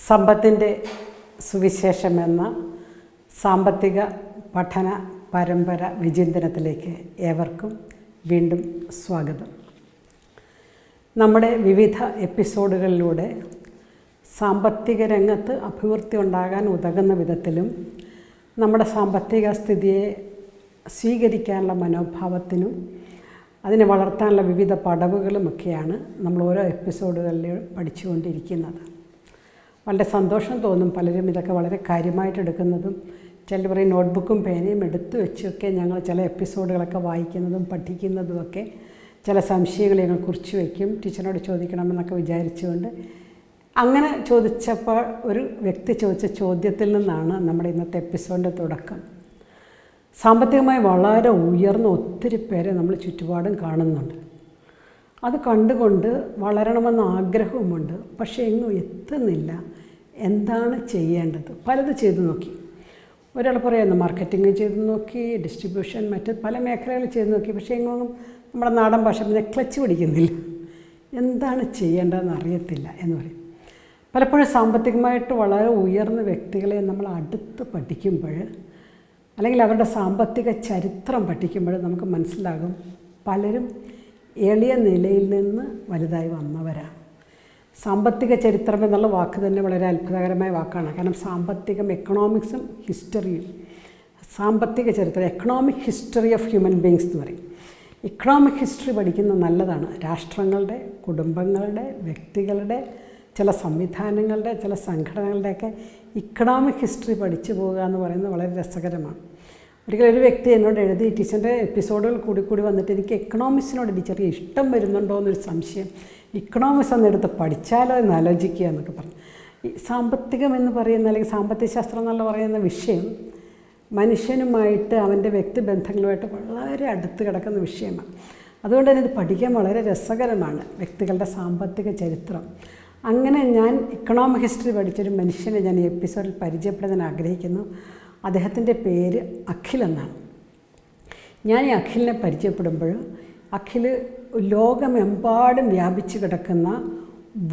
സമ്പത്തിൻ്റെ സുവിശേഷമെന്ന സാമ്പത്തിക പഠന പരമ്പര വിചിന്തനത്തിലേക്ക് ഏവർക്കും വീണ്ടും സ്വാഗതം. നമ്മുടെ വിവിധ എപ്പിസോഡുകളിലൂടെ സാമ്പത്തിക രംഗത്ത് അഭിവൃദ്ധി ഉണ്ടാകാൻ ഉതകുന്ന വിധത്തിലും നമ്മുടെ സാമ്പത്തിക സ്ഥിതിയെ സ്വീകരിക്കാനുള്ള മനോഭാവത്തിനും അതിനെ വളർത്താനുള്ള വിവിധ പടവുകളുമൊക്കെയാണ് നമ്മൾ ഓരോ എപ്പിസോഡുകളിലും പഠിച്ചുകൊണ്ടിരിക്കുന്നത്. വളരെ സന്തോഷം തോന്നും പലരും ഇതൊക്കെ വളരെ കാര്യമായിട്ട് എടുക്കുന്നതും. ചിലർ പറയും നോട്ട്ബുക്കും പേനയും എടുത്തു വെച്ചൊക്കെ ഞങ്ങൾ ചില എപ്പിസോഡുകളൊക്കെ വായിക്കുന്നതും പഠിക്കുന്നതുമൊക്കെ ചില സംശയങ്ങൾ ഞങ്ങൾ കുറിച്ച് വയ്ക്കും, ടീച്ചറിനോട് ചോദിക്കണമെന്നൊക്കെ വിചാരിച്ചുകൊണ്ട്. അങ്ങനെ ചോദിച്ചപ്പോൾ ഒരു വ്യക്തി ചോദിച്ച ചോദ്യത്തിൽ നിന്നാണ് നമ്മുടെ ഇന്നത്തെ എപ്പിസോഡിൻ്റെ തുടക്കം. സാമ്പത്തികമായി വളരെ ഉയർന്ന ഒത്തിരി പേരെ നമ്മൾ ചുറ്റുപാടും കാണുന്നുണ്ട്. അത് കണ്ടുകൊണ്ട് വളരണമെന്ന ആഗ്രഹവുമുണ്ട്, പക്ഷേ എങ്ങും എത്തുന്നില്ല. എന്താണ് ചെയ്യേണ്ടത്? പലത് ചെയ്തു നോക്കി. ഒരാൾ പറയുന്നു മാർക്കറ്റിംഗ് ചെയ്തു നോക്കി, ഡിസ്ട്രിബ്യൂഷൻ, മറ്റ് പല മേഖലകൾ ചെയ്തു നോക്കി, പക്ഷേ എങ്ങും നമ്മുടെ നാടൻ ഭാഷ ക്ലച്ച് പിടിക്കുന്നില്ല. എന്താണ് ചെയ്യേണ്ടതെന്ന് അറിയത്തില്ല എന്ന് പറയും. പലപ്പോഴും സാമ്പത്തികമായിട്ട് വളരെ ഉയർന്ന വ്യക്തികളെ നമ്മൾ അടുത്ത് പഠിക്കുമ്പോൾ, അല്ലെങ്കിൽ അവരുടെ സാമ്പത്തിക ചരിത്രം പഠിക്കുമ്പോൾ നമുക്ക് മനസ്സിലാകും പലരും എളിയ നിലയിൽ നിന്ന് വലുതായി വന്നവരാണ്. സാമ്പത്തിക ചരിത്രം എന്നുള്ള വാക്ക് തന്നെ വളരെ അത്ഭുതകരമായ വാക്കാണ്. കാരണം സാമ്പത്തികം, എക്കണോമിക്സും ഹിസ്റ്ററിയും, സാമ്പത്തിക ചരിത്രം, economic history of human beings എന്ന് പറയും. ഇക്കണോമിക് ഹിസ്റ്ററി പഠിക്കുന്നത് നല്ലതാണ്. രാഷ്ട്രങ്ങളുടെ, കുടുംബങ്ങളുടെ, വ്യക്തികളുടെ, ചില സംവിധാനങ്ങളുടെ, ചില സംഘടനകളുടെയൊക്കെ ഇക്കണോമിക് ഹിസ്റ്ററി പഠിച്ചു പോകുക എന്ന് പറയുന്നത് വളരെ രസകരമാണ്. ഒരിക്കലും ഒരു വ്യക്തി എന്നോട് എഴുതി, ടീച്ചറിൻ്റെ എപ്പിസോഡുകൾ കൂടി വന്നിട്ട് എനിക്ക് എക്കണോമിക്സിനോട് ചെറിയ ഇഷ്ടം വരുന്നുണ്ടോ എന്നൊരു സംശയം, ഇക്കണോമിക്സ് ഒന്നെടുത്ത് പഠിച്ചാലോ എന്ന് ആലോചിക്കുക എന്നൊക്കെ പറഞ്ഞു. ഈ സാമ്പത്തികം എന്ന് പറയുന്ന, അല്ലെങ്കിൽ സാമ്പത്തിക ശാസ്ത്രം എന്നുള്ള പറയുന്ന വിഷയം മനുഷ്യനുമായിട്ട് അവൻ്റെ വ്യക്തിബന്ധങ്ങളുമായിട്ട് വളരെ അടുത്ത് കിടക്കുന്ന വിഷയമാണ്. അതുകൊണ്ട് തന്നെ ഇത് പഠിക്കാൻ വളരെ രസകരമാണ്, വ്യക്തികളുടെ സാമ്പത്തിക ചരിത്രം. അങ്ങനെ ഞാൻ ഇക്കണോമിക് ഹിസ്റ്ററി പഠിച്ചൊരു മനുഷ്യനെ ഞാൻ ഈ എപ്പിസോഡിൽ പരിചയപ്പെടാൻ ആഗ്രഹിക്കുന്നു. അദ്ദേഹത്തിൻ്റെ പേര് അഖിൽ എന്നാണ്. ഞാൻ ഈ അഖിലിനെ പരിചയപ്പെടുമ്പോൾ, അഖിൽ ലോകമെമ്പാടും വ്യാപിച്ചു കിടക്കുന്ന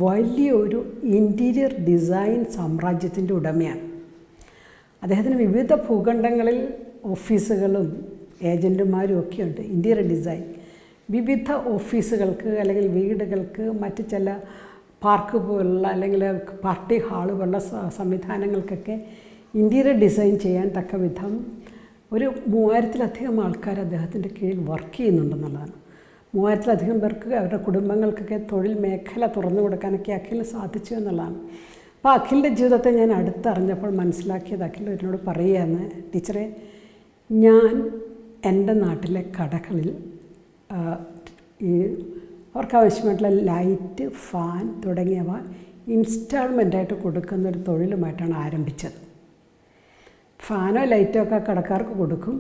വലിയൊരു ഇൻറ്റീരിയർ ഡിസൈൻ സാമ്രാജ്യത്തിൻ്റെ ഉടമയാണ്. അദ്ദേഹത്തിന് വിവിധ ഭൂഖണ്ഡങ്ങളിൽ ഓഫീസുകളും ഏജൻറ്റുമാരും ഒക്കെയുണ്ട്. ഇൻറ്റീരിയർ ഡിസൈൻ വിവിധ ഓഫീസുകൾക്ക്, അല്ലെങ്കിൽ വീടുകൾക്ക്, മറ്റ് ചില പാർക്ക് പോലുള്ള അല്ലെങ്കിൽ പാർട്ടി ഹാള് പോലുള്ള സംവിധാനങ്ങൾക്കൊക്കെ ഇൻറ്റീരിയർ ഡിസൈൻ ചെയ്യാൻ തക്ക വിധം ഒരു 3000-ലധികം ആൾക്കാർ അദ്ദേഹത്തിൻ്റെ കീഴിൽ വർക്ക് ചെയ്യുന്നുണ്ടെന്നുള്ളതാണ്. 3000-ലധികം പേർക്ക് അവരുടെ കുടുംബങ്ങൾക്കൊക്കെ തൊഴിൽ മേഖല തുറന്നു കൊടുക്കാനൊക്കെ അഖിലിന് സാധിച്ചു എന്നുള്ളതാണ്. അപ്പോൾ അഖിലിൻ്റെ ജീവിതത്തെ ഞാൻ അടുത്തറിഞ്ഞപ്പോൾ മനസ്സിലാക്കിയത്, അഖിൽ എന്നോട് പറയുകയാണ്, ടീച്ചറെ, ഞാൻ എൻ്റെ നാട്ടിലെ കടകളിൽ ഈ അവർക്ക് ആവശ്യമായിട്ടുള്ള ലൈറ്റ്, ഫാൻ തുടങ്ങിയവ ഇൻസ്റ്റാൾമെൻറ്റായിട്ട് കൊടുക്കുന്നൊരു തൊഴിലുമായിട്ടാണ് ആരംഭിച്ചത്. ഫാനോ ലൈറ്റോ ഒക്കെ കടക്കാർക്ക് കൊടുക്കും.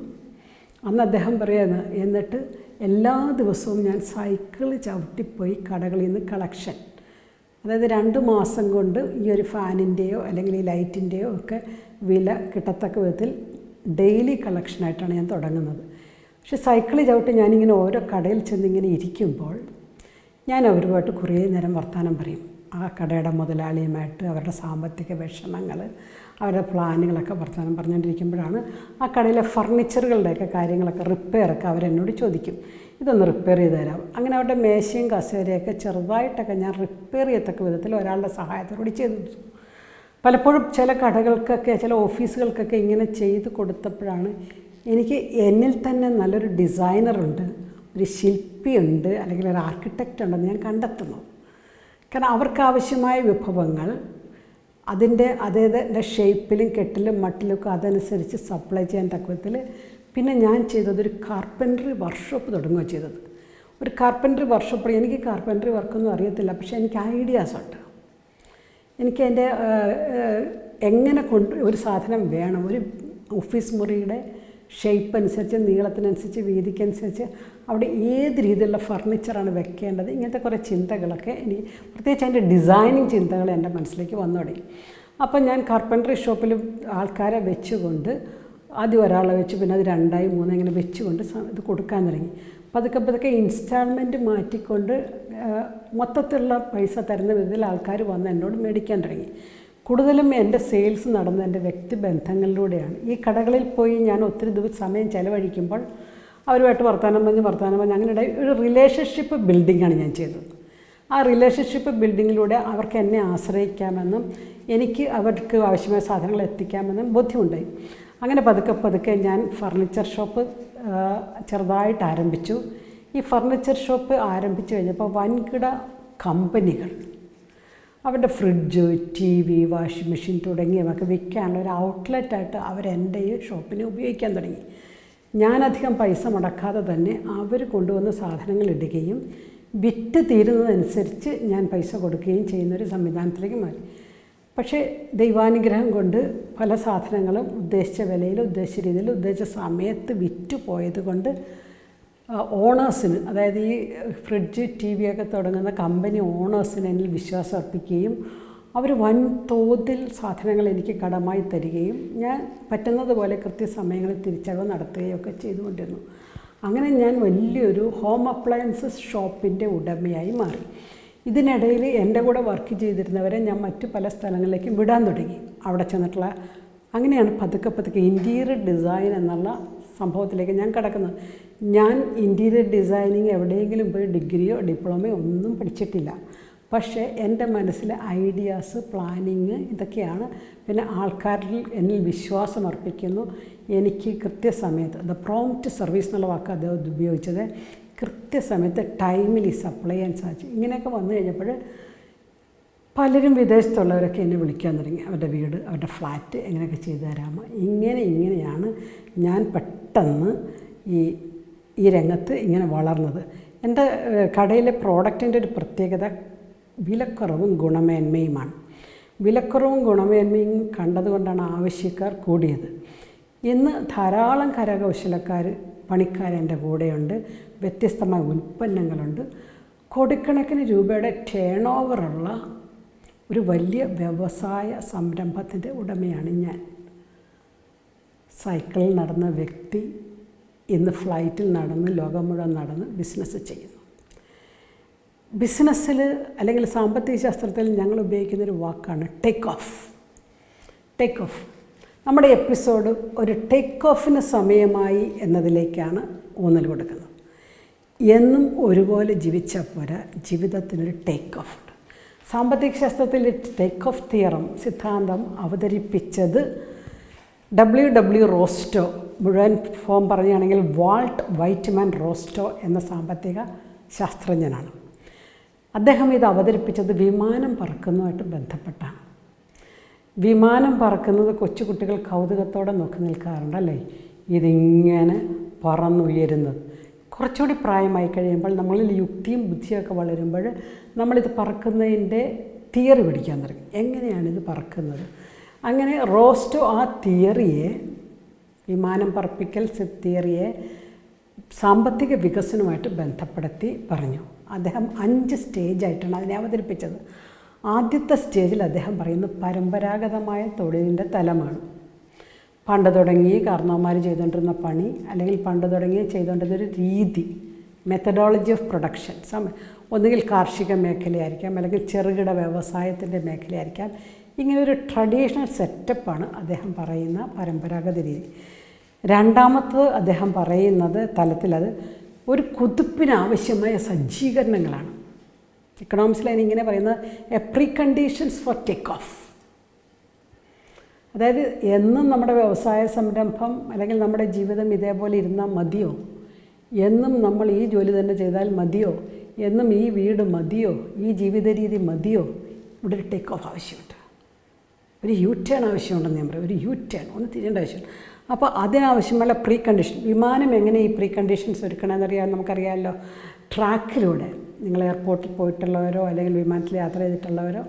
അന്ന് അദ്ദേഹം പറയുന്നത്, എന്നിട്ട് എല്ലാ ദിവസവും ഞാൻ സൈക്കിൾ ചവിട്ടിപ്പോയി കടകളിൽ നിന്ന് കളക്ഷൻ, അതായത് 2 മാസം കൊണ്ട് ഈ ഒരു ഫാനിൻ്റെയോ അല്ലെങ്കിൽ ഈ ലൈറ്റിൻ്റെയോ ഒക്കെ വില കിട്ടത്തക്ക വിധത്തിൽ ഡെയിലി കളക്ഷനായിട്ടാണ് ഞാൻ തുടങ്ങുന്നത്. പക്ഷേ സൈക്കിൾ ചവിട്ടി ഞാനിങ്ങനെ ഓരോ കടയിൽ ചെന്നിങ്ങനെ ഇരിക്കുമ്പോൾ ഞാൻ അവരുമായിട്ട് കുറേ നേരം വർത്തമാനം പറയും. ആ കടയുടെ മുതലാളിയുമായിട്ട് അവരുടെ സാമ്പത്തിക വിഷമങ്ങൾ, അവരുടെ പ്ലാനുകളൊക്കെ വർത്തമാനം പറഞ്ഞുകൊണ്ടിരിക്കുമ്പോഴാണ് ആ കടയിലെ ഫർണിച്ചറുകളുടെയൊക്കെ കാര്യങ്ങളൊക്കെ, റിപ്പയറൊക്കെ അവരെന്നോട് ചോദിക്കും, ഇതൊന്ന് റിപ്പയർ ചെയ്ത് തരാം. അങ്ങനെ അവരുടെ മേശയും കസേരയൊക്കെ ചെറുതായിട്ടൊക്കെ ഞാൻ റിപ്പയർ ചെയ്യത്തക്ക വിധത്തിൽ ഒരാളുടെ സഹായത്തോടുകൂടി ചെയ്തു. പലപ്പോഴും ചില കടകൾക്കൊക്കെ, ചില ഓഫീസുകൾക്കൊക്കെ ഇങ്ങനെ ചെയ്ത് കൊടുത്തപ്പോഴാണ് എനിക്ക് എന്നിൽ തന്നെ നല്ലൊരു ഡിസൈനറുണ്ട്, ഒരു ശില്പിയുണ്ട്, അല്ലെങ്കിൽ ഒരു ആർക്കിടെക്റ്റ് ഉണ്ടെന്ന് ഞാൻ കണ്ടെത്തുന്നു. കാരണം അവർക്കാവശ്യമായ വിഭവങ്ങൾ അതിൻ്റെ ഷേപ്പിലും കെട്ടിലും മട്ടിലൊക്കെ അതനുസരിച്ച് സപ്ലൈ ചെയ്യാൻ തക്ക വിധത്തിൽ. പിന്നെ ഞാൻ ചെയ്തതൊരു കാർപ്പൻട്രി വർക്ക്ഷോപ്പ് തുടങ്ങുകയാണ് ചെയ്തത്. ഒരു കാർപ്പൻട്രി വർക്ക്ഷോപ്പ്, എനിക്ക് കാർപ്പൻട്രി വർക്കൊന്നും അറിയത്തില്ല, പക്ഷേ എനിക്ക് ഐഡിയാസുണ്ട്. എനിക്ക് അതിൻ്റെ എങ്ങനെ ഒരു സാധനം വേണം, ഒരു ഓഫീസ് മുറിയുടെ ഷേപ്പ് അനുസരിച്ച്, നീളത്തിനനുസരിച്ച്, വീതിക്കനുസരിച്ച് അവിടെ ഏത് രീതിയിലുള്ള ഫർണിച്ചറാണ് വെക്കേണ്ടത്, ഇങ്ങനത്തെ കുറേ ചിന്തകളൊക്കെ എനിക്ക്, പ്രത്യേകിച്ച് അതിൻ്റെ ഡിസൈനിങ് ചിന്തകൾ എൻ്റെ മനസ്സിലേക്ക് വന്നു തുടങ്ങി. അപ്പം ഞാൻ കാർപ്പൻട്രി ഷോപ്പിൽ ആൾക്കാരെ വെച്ചുകൊണ്ട്, ആദ്യം ഒരാളെ വെച്ച്, പിന്നെ അത് 2, 3 ഇങ്ങനെ വെച്ചുകൊണ്ട് ഇത് കൊടുക്കാൻ തുടങ്ങി. പതുക്കെ ഇൻസ്റ്റാൾമെൻറ്റ് മാറ്റിക്കൊണ്ട് മൊത്തത്തിലുള്ള പൈസ തരുന്ന വിധത്തിൽ ആൾക്കാർ വന്ന് എന്നോട് മേടിക്കാൻ തുടങ്ങി. കൂടുതലും എൻ്റെ സെയിൽസ് നടന്ന എൻ്റെ വ്യക്തിബന്ധങ്ങളിലൂടെയാണ്. ഈ കടകളിൽ പോയി ഞാൻ ഒത്തിരി സമയം ചിലവഴിക്കുമ്പോൾ അവരുമായിട്ട് വർത്തമാനം പറഞ്ഞ് അങ്ങനെ ഒരു റിലേഷൻഷിപ്പ് ബിൽഡിങ്ങാണ് ഞാൻ ചെയ്തത്. ആ റിലേഷൻഷിപ്പ് ബിൽഡിങ്ങിലൂടെ അവർക്ക് എന്നെ ആശ്രയിക്കാമെന്നും എനിക്ക് അവർക്ക് ആവശ്യമായ സാധനങ്ങൾ എത്തിക്കാമെന്നും ബോധ്യമുണ്ടായി. അങ്ങനെ പതുക്കെ ഞാൻ ഫർണിച്ചർ ഷോപ്പ് ചെറുതായിട്ട് ആരംഭിച്ചു. ഈ ഫർണിച്ചർ ഷോപ്പ് ആരംഭിച്ചു കഴിഞ്ഞപ്പോൾ വൻകിട കമ്പനികൾ അവരുടെ ഫ്രിഡ്ജ്, TV, വാഷിംഗ് മെഷീൻ തുടങ്ങിയവയൊക്കെ വിൽക്കാനുള്ള ഒരു ഔട്ട്ലെറ്റായിട്ട് അവരെൻ്റെ ഈ ഷോപ്പിനെ ഉപയോഗിക്കാൻ തുടങ്ങി. ഞാനധികം പൈസ മുടക്കാതെ തന്നെ അവർ കൊണ്ടുവന്ന സാധനങ്ങൾ ഇടുകയും വിറ്റ് തീരുന്നതനുസരിച്ച് ഞാൻ പൈസ കൊടുക്കുകയും ചെയ്യുന്നൊരു സംവിധാനത്തിലേക്ക് മാറി. പക്ഷേ ദൈവാനുഗ്രഹം കൊണ്ട് പല സാധനങ്ങളും ഉദ്ദേശിച്ച വിലയിൽ, ഉദ്ദേശിച്ച രീതിയിൽ, ഉദ്ദേശിച്ച സമയത്ത് വിറ്റ് പോയത് കൊണ്ട് ഓണേഴ്സിന്, അതായത് ഈ ഫ്രിഡ്ജ്, TV ഒക്കെ തുടങ്ങുന്ന കമ്പനി ഓണേഴ്സിന് എന്നിൽ വിശ്വാസം അർപ്പിക്കുകയും അവർ വൻതോതിൽ സാധനങ്ങൾ എനിക്ക് കടമായി തരികയും ഞാൻ പറ്റുന്നത് പോലെ കൃത്യസമയങ്ങളിൽ തിരിച്ചടവ് നടത്തുകയും ഒക്കെ ചെയ്തുകൊണ്ടിരുന്നു. അങ്ങനെ ഞാൻ വലിയൊരു ഹോം അപ്ലയൻസസ് ഷോപ്പിൻ്റെ ഉടമയായി മാറി. ഇതിനിടയിൽ എൻ്റെ കൂടെ വർക്ക് ചെയ്തിരുന്നവരെ ഞാൻ മറ്റു പല സ്ഥലങ്ങളിലേക്കും വിടാൻ തുടങ്ങി. അവിടെ ചെന്നിട്ടുള്ള അങ്ങനെയാണ് പതുക്കെ ഇൻറ്റീരിയർ ഡിസൈൻ എന്നുള്ള സംഭവത്തിലേക്ക് ഞാൻ കടക്കുന്നത്. ഞാൻ ഇൻറ്റീരിയർ ഡിസൈനിങ് എവിടെയെങ്കിലും പോയി ഡിഗ്രിയോ ഡിപ്ലോമയോ ഒന്നും പഠിച്ചിട്ടില്ല. പക്ഷേ എൻ്റെ മനസ്സിലെ ഐഡിയാസ്, പ്ലാനിങ് ഇതൊക്കെയാണ്. പിന്നെ ആൾക്കാരിൽ എന്നിൽ വിശ്വാസം അർപ്പിക്കുന്നു. എനിക്ക് കൃത്യസമയത്ത്, ദ പ്രോംപ്റ്റ് സർവീസ് എന്നുള്ള വാക്ക് അദ്ദേഹം ഉപയോഗിച്ചത്, കൃത്യസമയത്ത് ടൈമിൽ സപ്ലൈ ചെയ്യാൻ സാധിച്ചു. ഇങ്ങനെയൊക്കെ വന്നു കഴിഞ്ഞപ്പോൾ പലരും വിദേശത്തുള്ളവരൊക്കെ എന്നെ വിളിക്കാൻ തുടങ്ങി. അവരുടെ വീട്, അവരുടെ ഫ്ലാറ്റ് എങ്ങനെയൊക്കെ ചെയ്തു തരാമോ? ഇങ്ങനെയാണ് ഞാൻ പെട്ടെന്ന് ഈ രംഗത്ത് ഇങ്ങനെ വളർന്നത്. എൻ്റെ കടയിലെ പ്രോഡക്റ്റിൻ്റെ ഒരു പ്രത്യേകത വിലക്കുറവും ഗുണമേന്മയുമാണ്. വിലക്കുറവും ഗുണമേന്മയും കണ്ടതുകൊണ്ടാണ് ആവശ്യക്കാർ കൂടിയത്. ഇന്ന് ധാരാളം കരകൗശലക്കാർ, പണിക്കാർ എൻ്റെ കൂടെയുണ്ട്. വ്യത്യസ്തമായ ഉൽപ്പന്നങ്ങളുണ്ട്. കോടിക്കണക്കിന് രൂപയുടെ ടേൺ ഓവറുള്ള ഒരു വലിയ വ്യവസായ സംരംഭത്തിൻ്റെ ഉടമയാണ് ഞാൻ. സൈക്കിളിൽ നടന്ന വ്യക്തി ഇന്ന് ഫ്ലൈറ്റിൽ നടന്ന് ലോകം മുഴുവൻ നടന്ന് ബിസിനസ് ചെയ്യുന്നു. ബിസിനസ്സിൽ അല്ലെങ്കിൽ സാമ്പത്തിക ശാസ്ത്രത്തിൽ ഞങ്ങൾ ഉപയോഗിക്കുന്നൊരു വാക്കാണ് ടേക്ക് ഓഫ്. നമ്മുടെ എപ്പിസോഡ് ഒരു ടേക്ക് ഓഫിന് സമയമായി എന്നതിലേക്കാണ് ഊന്നൽ കൊടുക്കുന്നത്. എന്നും ഒരുപോലെ ജീവിച്ചാൽ പോരാ, ജീവിതത്തിനൊരു ടേക്ക് ഓഫ് ഉണ്ട്. സാമ്പത്തിക ശാസ്ത്രത്തിൽ ടേക്ക് ഓഫ് തിയറം സിദ്ധാന്തം അവതരിപ്പിച്ചത് W. റോസ്റ്റോ, മുഴുവൻ ഫോം പറയുകയാണെങ്കിൽ വാൾട്ട് വൈറ്റ്മാൻ റോസ്റ്റോ എന്ന സാമ്പത്തിക ശാസ്ത്രജ്ഞനാണ്. അദ്ദേഹം ഇത് അവതരിപ്പിച്ചത് വിമാനം പറക്കുന്നതുമായിട്ട് ബന്ധപ്പെട്ടാണ്. വിമാനം പറക്കുന്നത് കൊച്ചുകുട്ടികൾ കൗതുകത്തോടെ നോക്കി നിൽക്കാറുണ്ട്, അല്ലേ? ഇതിങ്ങനെ പറന്നുയരുന്നത്. കുറച്ചുകൂടി പ്രായമായി കഴിയുമ്പോൾ നമ്മളിൽ യുക്തിയും ബുദ്ധിയൊക്കെ വളരുമ്പോൾ നമ്മളിത് പറക്കുന്നതിൻ്റെ തിയറി പഠിക്കാൻ തുടങ്ങി. എങ്ങനെയാണിത് പറക്കുന്നത്? അങ്ങനെ റോസ്റ്റോ ആ തിയറിയെ, വിമാനം പറപ്പിക്കൽ തിയറിയെ സാമ്പത്തിക വികസനവുമായിട്ട് ബന്ധപ്പെടുത്തി പറഞ്ഞു. അദ്ദേഹം 5 സ്റ്റേജായിട്ടാണ് അതിനെ അവതരിപ്പിച്ചത്. ആദ്യത്തെ സ്റ്റേജിൽ അദ്ദേഹം പറയുന്നത് പരമ്പരാഗതമായ തൊഴിലിൻ്റെ തലമാണ്. പണ്ട് തുടങ്ങി കാരണവന്മാർ ചെയ്തുകൊണ്ടിരുന്ന പണി, അല്ലെങ്കിൽ പണ്ട് തുടങ്ങി ചെയ്തുകൊണ്ടിരുന്നൊരു രീതി, മെത്തഡോളജി ഓഫ് പ്രൊഡക്ഷൻ. ഒന്നുകിൽ കാർഷിക മേഖലയായിരിക്കാം, അല്ലെങ്കിൽ ചെറുകിട വ്യവസായത്തിൻ്റെ മേഖലയായിരിക്കാം. ഇങ്ങനൊരു ട്രഡീഷണൽ സെറ്റപ്പാണ് അദ്ദേഹം പറയുന്ന പരമ്പരാഗത രീതി. രണ്ടാമത്തത് അദ്ദേഹം പറയുന്നത് തലത്തിലത് ഒരു കുതിപ്പിനാവശ്യമായ സജ്ജീകരണങ്ങളാണ്. ഇക്കണോമിക്സിലാണ് ഇങ്ങനെ പറയുന്നത്, A pre conditions for take off. അതായത് എന്നും നമ്മുടെ വ്യവസായ സംരംഭം അല്ലെങ്കിൽ നമ്മുടെ ജീവിതം ഇതേപോലെ ഇരുന്നാൽ മതിയോ? എന്നും നമ്മൾ ഈ ജോലി തന്നെ ചെയ്താൽ മതിയോ? എന്നും ഈ വീട് മതിയോ? ഈ ജീവിത രീതി മതിയോ? ഇവിടെ ഒരു ടേക്ക് ഓഫ് ആവശ്യമുണ്ട്, ഒരു U-ടേൺ ആവശ്യമുണ്ടെന്ന് ഞാൻ പറയും. ഒരു U-ടേൺ, ഒന്ന് തിരിയേണ്ട ആവശ്യമുണ്ട്. അപ്പോൾ അതിനാവശ്യമുള്ള പ്രീ കണ്ടീഷൻ, വിമാനം എങ്ങനെ ഈ പ്രീ കണ്ടീഷൻസ് ഒരുക്കണമെന്നറിയാൻ നമുക്കറിയാമല്ലോ. ട്രാക്കിലൂടെ നിങ്ങൾ എയർപോർട്ടിൽ പോയിട്ടുള്ളവരോ അല്ലെങ്കിൽ വിമാനത്തിൽ യാത്ര ചെയ്തിട്ടുള്ളവരോ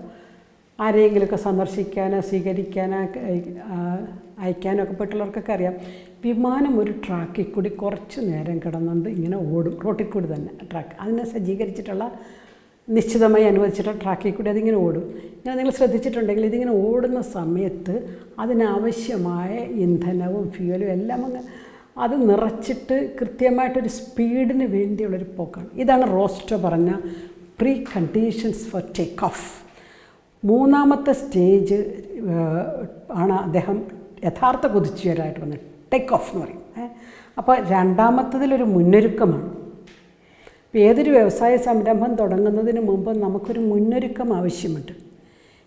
ആരെയെങ്കിലുമൊക്കെ സന്ദർശിക്കാനോ സ്വീകരിക്കാനോ അയക്കാനോ ഒക്കെ പോയിട്ടുള്ളവർക്കൊക്കെ അറിയാം, വിമാനം ഒരു ട്രാക്കിൽ കൂടി കുറച്ച് നേരം കിടന്നുകൊണ്ട് ഇങ്ങനെ ഓടും. റോട്ടിൽ കൂടി തന്നെ ട്രാക്ക്, അതിനെ സജ്ജീകരിച്ചിട്ടുള്ള നിശ്ചിതമായി അനുവദിച്ചിട്ടുള്ള ട്രാക്കിൽ കൂടി അതിങ്ങനെ ഓടും. ഇങ്ങനെ നിങ്ങൾ ശ്രദ്ധിച്ചിട്ടുണ്ടെങ്കിൽ ഇതിങ്ങനെ ഓടുന്ന സമയത്ത് അതിനാവശ്യമായ ഇന്ധനവും ഫ്യൂവലും എല്ലാം അങ്ങ് അത് നിറച്ചിട്ട് കൃത്യമായിട്ടൊരു സ്പീഡിന് വേണ്ടിയുള്ളൊരു പോക്കാണ്. ഇതാണ് റോസ്റ്റോ പറഞ്ഞ pre conditions for take off. മൂന്നാമത്തെ സ്റ്റേജ് ആണ് അദ്ദേഹം യഥാർത്ഥ കുതിച്ചുയരായിട്ട് വന്നത്, ടേക്ക് ഓഫ് എന്ന് പറയും. അപ്പോൾ രണ്ടാമത്തതിലൊരു മുന്നൊരുക്കമാണ്. ഇപ്പോൾ ഏതൊരു വ്യവസായ സംരംഭം തുടങ്ങുന്നതിന് മുമ്പ് നമുക്കൊരു മുന്നൊരുക്കം ആവശ്യമുണ്ട്.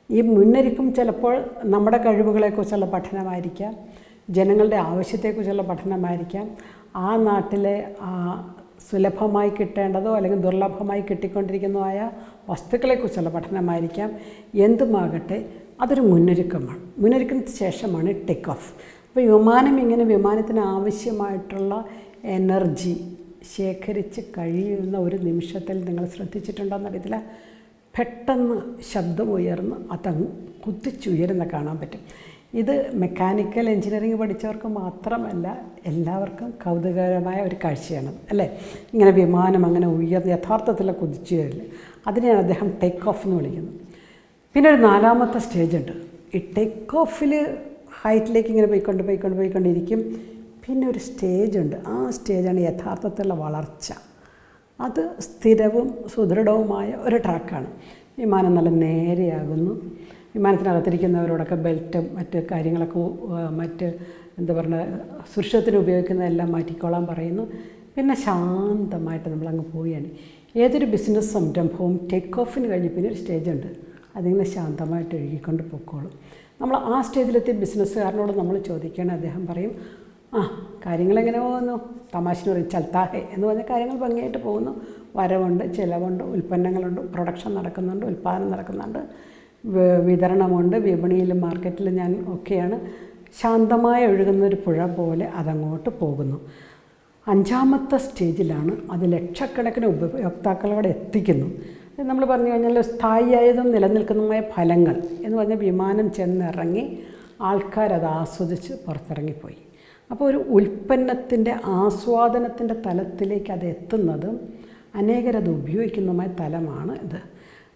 ഈ മുന്നൊരുക്കം ചിലപ്പോൾ നമ്മുടെ കഴിവുകളെക്കുറിച്ചുള്ള പഠനമായിരിക്കാം, ജനങ്ങളുടെ ആവശ്യത്തെക്കുറിച്ചുള്ള പഠനമായിരിക്കാം, ആ നാട്ടിലെ സുലഭമായി കിട്ടേണ്ടതോ അല്ലെങ്കിൽ ദുർലഭമായി കിട്ടിക്കൊണ്ടിരിക്കുന്നതായ വസ്തുക്കളെക്കുറിച്ചുള്ള പഠനമായിരിക്കാം. എന്തുമാകട്ടെ, അതൊരു മുന്നൊരുക്കമാണ്. മുന്നൊരുക്കത്തിന് ശേഷമാണ് ടേക്ക് ഓഫ്. അപ്പോൾ വിമാനം ഇങ്ങനെ വിമാനത്തിന് ആവശ്യമായിട്ടുള്ള എനർജി ശേഖരിച്ച് കഴിയുന്ന ഒരു നിമിഷത്തിൽ നിങ്ങൾ ശ്രദ്ധിച്ചിട്ടുണ്ടോയെന്നറിയത്തില്ല, പെട്ടെന്ന് ശബ്ദം ഉയർന്ന് അതങ്ങ് കുതിച്ചുയരുന്ന കാണാൻ പറ്റും. ഇത് മെക്കാനിക്കൽ എഞ്ചിനീയറിംഗ് പഠിച്ചവർക്ക് മാത്രമല്ല, എല്ലാവർക്കും കൗതുകകരമായ ഒരു കാഴ്ചയാണ് അല്ലേ. ഇങ്ങനെ വിമാനം അങ്ങനെ ഉയർന്ന് യഥാർത്ഥത്തിൽ കുതിച്ചുയരില്ല, അതിനെയാണ് അദ്ദേഹം ടേക്ക് ഓഫ് എന്ന് വിളിക്കുന്നത്. പിന്നെ ഒരു നാലാമത്തെ സ്റ്റേജ് ഉണ്ട്. ഈ ടേക്ക് ഓഫിൽ ഹൈറ്റിലേക്ക് ഇങ്ങനെ പോയിക്കൊണ്ടിരിക്കും. പിന്നെ ഒരു സ്റ്റേജ് ഉണ്ട്, ആ സ്റ്റേജാണ് യഥാർത്ഥത്തിലുള്ള വളർച്ച. അത് സ്ഥിരവും സുദൃഢവുമായ ഒരു ട്രാക്കാണ്. വിമാനം നല്ല നേരെയാകുന്നു, വിമാനത്തിനകത്തിരിക്കുന്നവരോടൊക്കെ ബെൽറ്റും മറ്റ് കാര്യങ്ങളൊക്കെ എന്താ പറയുക സുരക്ഷത്തിന് ഉപയോഗിക്കുന്നതെല്ലാം മാറ്റിക്കോളാൻ പറയുന്നു. പിന്നെ ശാന്തമായിട്ട് നമ്മളങ്ങ് പോവുകയാണ്. ഏതൊരു ബിസിനസ് സംരംഭവും ടേക്ക് ഓഫിന് കഴിഞ്ഞ് പിന്നെ ഒരു സ്റ്റേജുണ്ട്, അതിങ്ങനെ ശാന്തമായിട്ട് ഒഴുകിക്കൊണ്ട് പൊക്കോളും. നമ്മൾ ആ സ്റ്റേജിലെത്തിയ ബിസിനസ്സുകാരനോട് നമ്മൾ ചോദിക്കുകയാണ്, അദ്ദേഹം പറയും, കാര്യങ്ങളെങ്ങനെ പോകുന്നു, തമാശന് പറയും ചൽത്താഹെ എന്ന് പറഞ്ഞ കാര്യങ്ങൾ ഭംഗിയായിട്ട് പോകുന്നു, വരവുണ്ട്, ചിലവുണ്ട്, ഉൽപ്പന്നങ്ങളുണ്ട്, പ്രൊഡക്ഷൻ നടക്കുന്നുണ്ട്, ഉൽപ്പാദനം നടക്കുന്നുണ്ട്, വിതരണമുണ്ട്, വിപണിയിലും മാർക്കറ്റിലും ഞാൻ ഒക്കെയാണ്, ശാന്തമായി ഒഴുകുന്നൊരു പുഴ പോലെ അതങ്ങോട്ട് പോകുന്നു. അഞ്ചാമത്തെ സ്റ്റേജിലാണ് അത് ലക്ഷക്കണക്കിന് ഉപഭോക്താക്കളോടെ എത്തിക്കുന്നു. നമ്മൾ പറഞ്ഞു കഴിഞ്ഞാൽ സ്ഥായിയായതും നിലനിൽക്കുന്നതുമായ ഫലങ്ങൾ എന്ന് പറഞ്ഞാൽ വിമാനം ചെന്നിറങ്ങി ആൾക്കാരത് ആസ്വദിച്ച് പുറത്തിറങ്ങിപ്പോയി. അപ്പോൾ ഒരു ഉൽപ്പന്നത്തിൻ്റെ ആസ്വാദനത്തിൻ്റെ തലത്തിലേക്ക് അത് എത്തുന്നതും അനേകരത് ഉപയോഗിക്കുന്നതുമായ തലമാണ് ഇത്.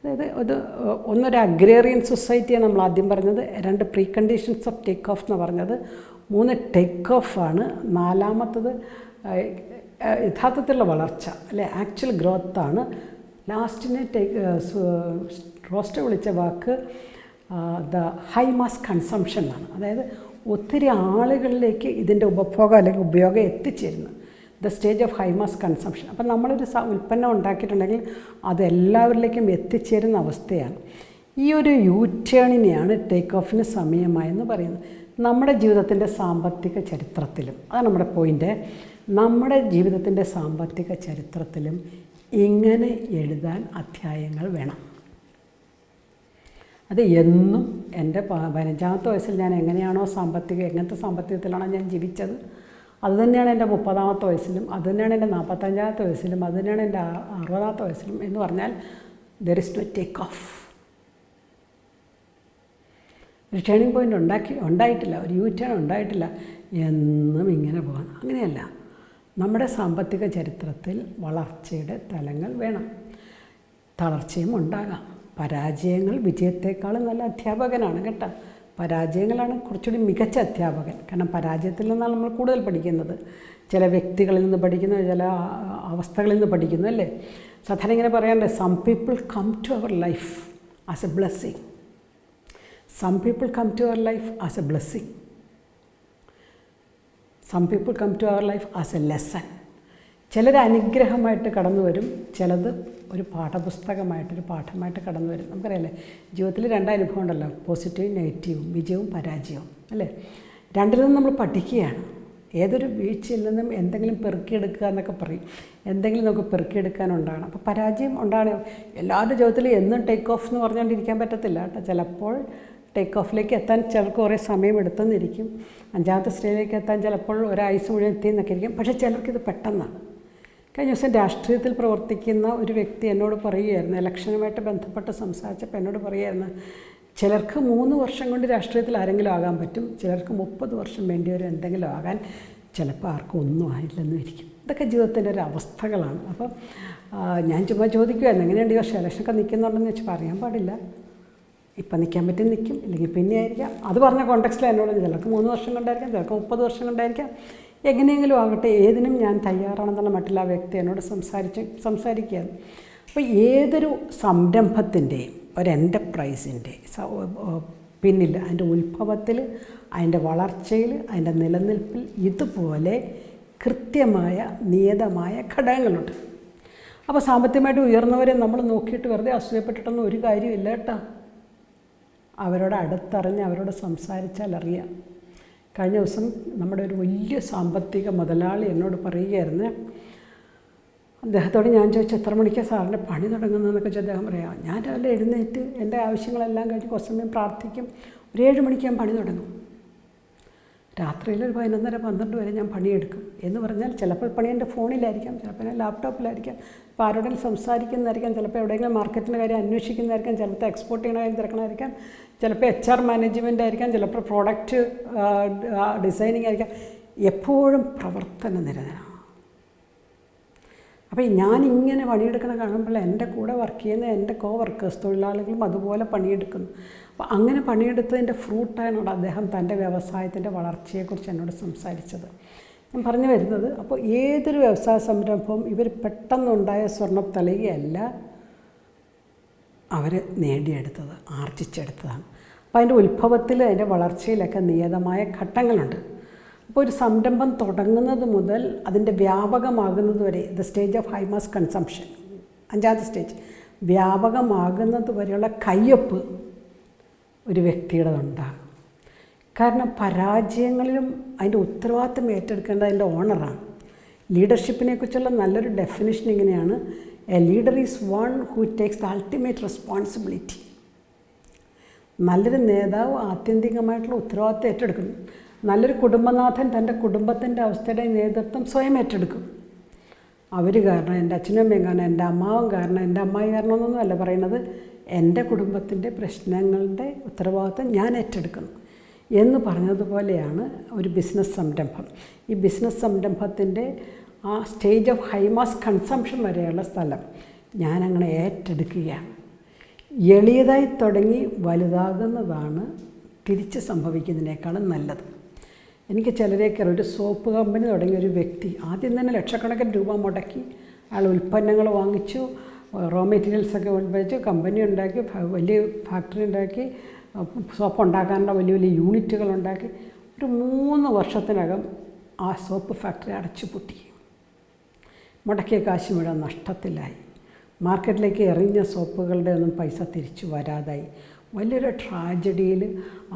അതായത് ഒന്നൊരു അഗ്രേറിയൻ സൊസൈറ്റിയാണ് നമ്മൾ ആദ്യം പറഞ്ഞത്, 2 pre conditions of take off എന്ന് പറഞ്ഞത്, 3 ടേക്ക് ഓഫാണ്, നാലാമത്തത് യഥാർത്ഥത്തിലുള്ള വളർച്ച അല്ലെ ആക്ച്വൽ ഗ്രോത്താണ്. ലാസ്റ്റിനെ റോസ്റ്റർ വിളിച്ച വാക്ക് ദ ഹൈ മാസ് കൺസംഷൻ ആണ്. അതായത് ഒത്തിരി ആളുകളിലേക്ക് ഇതിൻ്റെ ഉപഭോഗം അല്ലെങ്കിൽ ഉപയോഗം എത്തിച്ചേരുന്നു, the stage of high mass consumption. അപ്പം നമ്മളൊരു ഉൽപ്പന്നം ഉണ്ടാക്കിയിട്ടുണ്ടെങ്കിൽ അതെല്ലാവരിലേക്കും എത്തിച്ചേരുന്ന അവസ്ഥയാണ്. ഈ ഒരു യൂ ടേണിനെയാണ് ടേക്ക് ഓഫിന് സമയമായെന്ന് പറയുന്നത്. നമ്മുടെ ജീവിതത്തിൻ്റെ സാമ്പത്തിക ചരിത്രത്തിലും, അതാണ് നമ്മുടെ പോയിൻ്റ്, നമ്മുടെ ജീവിതത്തിൻ്റെ സാമ്പത്തിക ചരിത്രത്തിലും ഇങ്ങനെ എഴുതാൻ അധ്യായങ്ങൾ വേണം. അത് എന്നും എൻ്റെ 15-ാമത്തെ വയസ്സിൽ ഞാൻ എങ്ങനെയാണോ എങ്ങനത്തെ സാമ്പത്തികത്തിലാണോ ഞാൻ ജീവിച്ചത്, അതുതന്നെയാണ് എൻ്റെ 30-ാമത്തെ വയസ്സിലും, അതുതന്നെയാണ് എൻ്റെ 45-ാമത്തെ വയസ്സിലും, അതുതന്നെയാണ് എൻ്റെ 60-ാമത്തെ വയസ്സിലും എന്ന് പറഞ്ഞാൽ there is no take off. ഒരു ടേണിംഗ് പോയിൻ്റ് ഉണ്ടായിട്ടില്ല, ഒരു യൂ ടേൺ ഉണ്ടായിട്ടില്ല, എന്നും ഇങ്ങനെ പോകണം. അങ്ങനെയല്ല, നമ്മുടെ സാമ്പത്തിക ചരിത്രത്തിൽ വളർച്ചയുടെ തലങ്ങൾ വേണം. തളർച്ചയും ഉണ്ടാകാം. പരാജയങ്ങൾ വിജയത്തെക്കാളും നല്ല അധ്യാപകനാണ് കേട്ടോ. പരാജയങ്ങളാണ് കുറച്ചുകൂടി മികച്ച അധ്യാപകൻ. കാരണം പരാജയത്തിൽ നിന്നാണ് നമ്മൾ കൂടുതൽ പഠിക്കുന്നത്. ചില വ്യക്തികളിൽ നിന്ന് പഠിക്കുന്നു, ചില അവസ്ഥകളിൽ നിന്ന് പഠിക്കുന്നു അല്ലേ. സാധാരണ ഇങ്ങനെ പറയാറുണ്ട്, some people come to our life as a blessing, some people come to our life as a blessing, some people come to our life as a lesson. ചിലർ അനുഗ്രഹമായിട്ട് കടന്നു വരും, ചിലത് ഒരു പാഠപുസ്തകമായിട്ടൊരു പാഠമായിട്ട് കടന്നു വരും. നമുക്കറിയാമല്ലേ, ജീവിതത്തിൽ 2 അനുഭവം ഉണ്ടല്ലോ, പോസിറ്റീവും നെഗറ്റീവും, വിജയവും പരാജയവും അല്ലേ. രണ്ടിൽ നിന്നും നമ്മൾ പഠിക്കുകയാണ്. ഏതൊരു വീഴ്ചയിൽ നിന്നും എന്തെങ്കിലും പെറുക്കിയെടുക്കുക എന്നൊക്കെ പറയും, എന്തെങ്കിലും നമുക്ക് പെറുക്കിയെടുക്കാനുണ്ടാകണം. അപ്പോൾ പരാജയം ഉണ്ടാകണം. എല്ലാവരുടെ ജീവിതത്തിൽ എന്നും ടേക്ക് ഓഫ് എന്ന് പറഞ്ഞുകൊണ്ടിരിക്കാൻ പറ്റത്തില്ല കേട്ടോ. ചിലപ്പോൾ ടേക്ക് ഓഫിലേക്ക് എത്താൻ ചിലർക്ക് കുറേ സമയം എടുത്തെന്നിരിക്കും. 5-ാമത്തെ സ്റ്റേജിലേക്ക് എത്താൻ ചിലപ്പോൾ ഒരാഴ്ച മുഴുവൻ എത്തിയെന്നൊക്കെ ഇരിക്കും. പക്ഷേ ചിലർക്കിത് പെട്ടെന്നാണ്. കഴിഞ്ഞ ദിവസം രാഷ്ട്രീയത്തിൽ പ്രവർത്തിക്കുന്ന ഒരു വ്യക്തി എന്നോട് പറയുകയായിരുന്നു, ഇലക്ഷനുമായിട്ട് ബന്ധപ്പെട്ട് സംസാരിച്ചപ്പോൾ എന്നോട് പറയുകയായിരുന്നു, ചിലർക്ക് 3 വർഷം കൊണ്ട് രാഷ്ട്രീയത്തിൽ ആരെങ്കിലും ആകാൻ പറ്റും, ചിലർക്ക് 30 വർഷം വേണ്ടി വരും എന്തെങ്കിലും ആകാൻ, ചിലപ്പോൾ ആർക്കും ഒന്നും ആയില്ലെന്നും ഇരിക്കും. ഇതൊക്കെ ജീവിതത്തിൻ്റെ ഒരു അവസ്ഥകളാണ്. അപ്പം ഞാൻ ചുമ്മാ ചോദിക്കുമായിരുന്നു, എങ്ങനെയുണ്ട് ഈ വർഷം ഇലക്ഷനൊക്കെ നിൽക്കുന്നുണ്ടെന്ന് വെച്ചാൽ പറയാൻ പാടില്ല. ഇപ്പം നിൽക്കാൻ പറ്റും നിൽക്കും, ഇല്ലെങ്കിൽ പിന്നെ ആയിരിക്കാം. അത് പറഞ്ഞ കോണ്ടെക്സ്റ്റിൽ എന്നോട് ചിലർക്ക് 3 വർഷം കൊണ്ടായിരിക്കാം, ചിലർക്ക് 30 വർഷം കൊണ്ടായിരിക്കാം, എങ്ങനെയെങ്കിലും ആകട്ടെ, ഏതിനും ഞാൻ തയ്യാറാണെന്നുള്ള മറ്റുള്ള വ്യക്തി എന്നോട് സംസാരിക്കുകയാണ്. അപ്പോൾ ഏതൊരു സംരംഭത്തിൻ്റെയും ഒരു എൻ്റർപ്രൈസിൻ്റെ പിന്നിൽ, അതിൻ്റെ ഉത്ഭവത്തിൽ, അതിൻ്റെ വളർച്ചയിൽ, അതിൻ്റെ നിലനിൽപ്പിൽ ഇതുപോലെ കൃത്യമായ നിയതമായ ഘടകങ്ങളുണ്ട്. അപ്പോൾ സാമ്പത്തികമായിട്ട് ഉയർന്നവരെ നമ്മൾ നോക്കിയിട്ട് വെറുതെ അസൂയപ്പെട്ടിട്ടൊന്നും ഒരു കാര്യമില്ല കേട്ടോ. അവരോട് അടുത്തറിഞ്ഞ് അവരോട് സംസാരിച്ചാൽ അറിയാം. കഴിഞ്ഞ ദിവസം നമ്മുടെ ഒരു വലിയ സാമ്പത്തിക മുതലാളി എന്നോട് പറയുകയായിരുന്നു. അദ്ദേഹത്തോട് ഞാൻ ചോദിച്ചു, എത്ര മണിക്കാണ് സാറിൻ്റെ പണി തുടങ്ങുന്നതെന്നൊക്കെ ചോദിച്ചാൽ അദ്ദേഹം പറയാം, ഞാൻ രാവിലെ എഴുന്നേറ്റ് എൻ്റെ ആവശ്യങ്ങളെല്ലാം കഴിഞ്ഞ് കുറച്ച് സമയം പ്രാർത്ഥിക്കും, ഒരു 7 മണിക്ക് ഞാൻ പണി തുടങ്ങും. രാത്രിയിൽ ഒരു 11:30-12 വരെ ഞാൻ പണിയെടുക്കും. എന്ന് പറഞ്ഞാൽ ചിലപ്പോൾ പണി എൻ്റെ ഫോണിലായിരിക്കാം, ചിലപ്പോൾ ഞാൻ ലാപ്ടോപ്പിലായിരിക്കാം, ഇപ്പോൾ ആരോടെങ്കിലും സംസാരിക്കുന്നതായിരിക്കാം, ചിലപ്പോൾ എവിടെയെങ്കിലും മാർക്കറ്റിൻ്റെ കാര്യം അന്വേഷിക്കുന്നതായിരിക്കാം, ചിലപ്പോൾ എക്സ്പോർട്ട് ചെയ്യുന്ന കാര്യം തിരക്കണമായിരിക്കാം, ചിലപ്പോൾ HR മാനേജ്മെൻ്റ് ആയിരിക്കാം, ചിലപ്പോൾ പ്രോഡക്റ്റ് ഡിസൈനിങ് ആയിരിക്കാം. എപ്പോഴും പ്രവർത്തന നിരതനാണ്. അപ്പോൾ ഞാനിങ്ങനെ പണിയെടുക്കണ കാണുമ്പോൾ എൻ്റെ കൂടെ വർക്ക് ചെയ്യുന്ന എൻ്റെ വർക്കേഴ്സ് തൊഴിലാളികളും അതുപോലെ പണിയെടുക്കുന്നു. അപ്പോൾ അങ്ങനെ പണിയെടുത്തതിൻ്റെ ഫ്രൂട്ടാണ് അദ്ദേഹം തൻ്റെ വ്യവസായത്തിൻ്റെ വളർച്ചയെക്കുറിച്ച് എന്നോട് സംസാരിച്ചത്. ഞാൻ പറഞ്ഞു വരുന്നത്, അപ്പോൾ ഏതൊരു വ്യവസായ സംരംഭവും ഇവർ പെട്ടെന്നുണ്ടായ സ്വർണ്ണം തളികയല്ല അവർ നേടിയെടുത്തത്, ആർജിച്ചെടുത്തതാണ്. അപ്പോൾ അതിൻ്റെ ഉത്ഭവത്തിൽ, അതിൻ്റെ വളർച്ചയിലൊക്കെ നിയതമായ ഘട്ടങ്ങളുണ്ട്. അപ്പോൾ ഒരു സംരംഭം തുടങ്ങുന്നത് മുതൽ അതിൻ്റെ വ്യാപകമാകുന്നത് വരെ, the stage of high mass consumption, 5ാമത്തെ സ്റ്റേജ്, വ്യാപകമാകുന്നത് വരെയുള്ള കയ്യൊപ്പ് ഒരു വ്യക്തിയുടെ ഉണ്ടാകും. കാരണം പരാജയങ്ങളിലും അതിൻ്റെ ഉത്തരവാദിത്തം ഏറ്റെടുക്കേണ്ടത് അതിൻ്റെ ഓണറാണ്. ലീഡർഷിപ്പിനെക്കുറിച്ചുള്ള നല്ലൊരു ഡെഫിനിഷൻ ഇങ്ങനെയാണ്: A leader is one who takes the ultimate responsibility. നല്ലൊരു നേതാവ് ആത്യന്തികമായിട്ടുള്ള ഉത്തരവാദിത്തം ഏറ്റെടുക്കുന്നു. നല്ലൊരു കുടുംബനാഥൻ തൻ്റെ കുടുംബത്തിൻ്റെ അവസ്ഥയുടെ നേതൃത്വം സ്വയം ഏറ്റെടുക്കും. അവർ കാരണം, എൻ്റെ അച്ഛനും അമ്മയും കാരണം, എൻ്റെ അമ്മാവും കാരണം, എൻ്റെ അമ്മായി കാരണമെന്നൊന്നും അല്ല പറയുന്നത്, എൻ്റെ കുടുംബത്തിൻ്റെ പ്രശ്നങ്ങളുടെ ഉത്തരവാദിത്തം ഞാൻ ഏറ്റെടുക്കുന്നു എന്ന് പറഞ്ഞതുപോലെയാണ് ഒരു ബിസിനസ് സംരംഭം. ഈ ബിസിനസ് സംരംഭത്തിൻ്റെ ആ stage of high mass consumption വരെയുള്ള സ്ഥലം ഞാനങ്ങനെ ഏറ്റെടുക്കുകയാണ്. എളിയതായി തുടങ്ങി വലുതാകുന്നതാണ് തിരിച്ച് സംഭവിക്കുന്നതിനേക്കാളും നല്ലത്. എനിക്ക് ചിലരേക്ക് ഒരു സോപ്പ് കമ്പനി തുടങ്ങിയ ഒരു വ്യക്തി ആദ്യം തന്നെ ലക്ഷക്കണക്കിന് രൂപ മുടക്കി അയാൾ ഉൽപ്പന്നങ്ങൾ വാങ്ങിച്ചു, റോ മെറ്റീരിയൽസൊക്കെ ഉപയോഗിച്ച് കമ്പനി ഉണ്ടാക്കി, വലിയ ഫാക്ടറി ഉണ്ടാക്കി, സോപ്പ് ഉണ്ടാക്കാനുള്ള വലിയ വലിയ യൂണിറ്റുകൾ ഉണ്ടാക്കി. ഒരു 3 വർഷത്തിനകം ആ സോപ്പ് ഫാക്ടറി അടച്ചു പൂട്ടി. മുടക്കിയ കാശ് മുഴുവൻ നഷ്ടത്തിലായി. മാർക്കറ്റിലേക്ക് എറിഞ്ഞ സോപ്പുകളുടെ ഒന്നും പൈസ തിരിച്ചു വരാതായി. വലിയൊരു ട്രാജഡിയിൽ